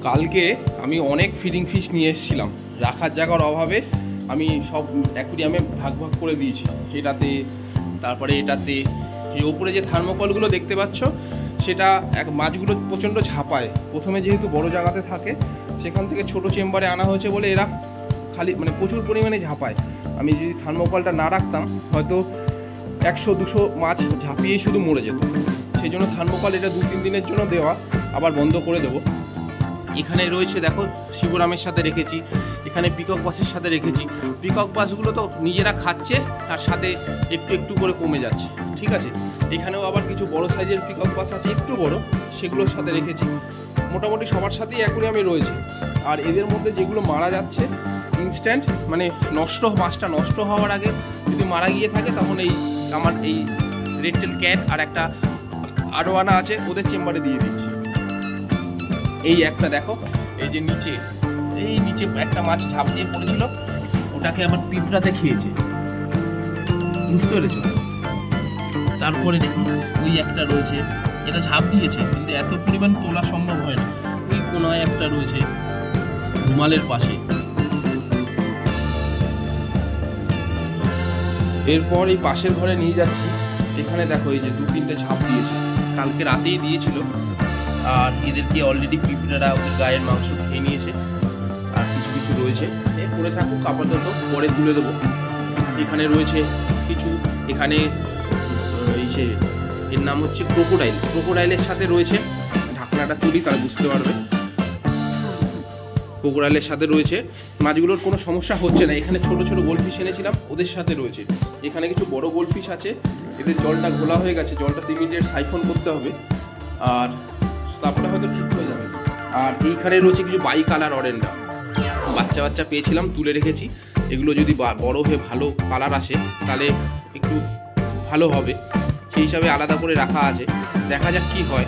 কালকে আমি অনেক ফিডিং ফিশ নিয়ে এসেছিলাম, রাখার জায়গার অভাবে আমি সব অ্যাকুরিয়ামে ভাগ ভাগ করে দিয়েছি, এটাতে তারপরে এটাতে। এই ওপরে যে থার্মোকলগুলো দেখতে পাচ্ছ সেটা মাছগুলো প্রচণ্ড ঝাঁপায়। প্রথমে যেহেতু বড় জায়গাতে থাকে সেখান থেকে ছোট চেম্বারে আনা হয়েছে বলে এরা খালি মানে প্রচুর পরিমাণে ঝাঁপায়। আমি যদি থার্মোকলটা না রাখতাম হয়তো 100-200 মাছ ঝাঁপিয়েই শুধু মরে যেত। সেই জন্য থার্মোকল এটা 2-3 দিনের জন্য দেওয়া, আবার বন্ধ করে দেবো। এখানে রয়েছে দেখো শিবরামের সাথে রেখেছি, এখানে পিকক বাসের সাথে রেখেছি। পিকক বাসগুলো তো নিজেরা খাচ্ছে, তার সাথে একটু একটু করে কমে যাচ্ছে, ঠিক আছে। এখানেও আবার কিছু বড় সাইজের পিকক বাস আছে, একটু বড়, সেগুলোর সাথে রেখেছি। মোটামুটি সবার সাথেই অ্যাকুরিয়ামে রয়েছে। আর এদের মধ্যে যেগুলো মারা যাচ্ছে ইনস্ট্যান্ট, মানে মাছটা নষ্ট হওয়ার আগে যদি মারা গিয়ে থাকে তখন আমার এই রেড টেল ক্যাট আর একটা আরোয়ানা আছে, ওদের চেম্বারে দিয়ে দিচ্ছি। এই একটা দেখো, এই যে নিচে একটা মাছ ঝাঁপ দিয়ে পড়েছিল, ওটাকে আমার পিঁপড়াতে খেয়েছে, বুঝতে পেরেছো। তারপরে দেখি ওই একটা রয়েছে, এটা ঝাঁপ দিয়েছে কিন্তু এত পরিমাণ তোলা সম্ভব হয় না। ওই কোনায় একটা রয়েছে রুমালের পাশে। এরপর এই পাশের ঘরে নিয়ে যাচ্ছি, এখানে দেখো এই যে 2-3টে ঝাঁপ দিয়েছে, কালকে রাতেই দিয়েছিল। আর এদেরকে অলরেডি পিঁপড়ারা ওদের গায়ের মাংস খেয়ে নিয়েছে, আর কিছু কিছু রয়েছে, এ পরে থাকুক, আপাতত পরে তুলে দেবো। এখানে রয়েছে কিছু, এখানে এই যে এর নাম হচ্ছে ক্রোকোডাইলের সাথে রয়েছে, ঢাকনাটা তুলি তারা বুঝতে পারবে। ক্রোকোডাইলের সাথে রয়েছে, মাছগুলোর কোনো সমস্যা হচ্ছে না। এখানে ছোট ছোট গোল্ডফিশ এনেছিলাম, ওদের সাথে রয়েছে। এখানে কিছু বড় গোল্ডফিশ আছে, এদের জলটা ঘোলা হয়ে গেছে, জলটা ইমিডিয়েট সাইফন করতে হবে, আর তারপরে হয়তো ঠিক হয়ে যাবে। আর এইখানে রয়েছে কিছু বাই কালার অরেন্ডা, বাচ্চা পেয়েছিলাম, তুলে রেখেছি। এগুলো যদি বড় হয়ে ভালো কালার আসে তাহলে একটু ভালো হবে, সেই হিসাবে আলাদা করে রাখা আছে। দেখা যাক কি হয়।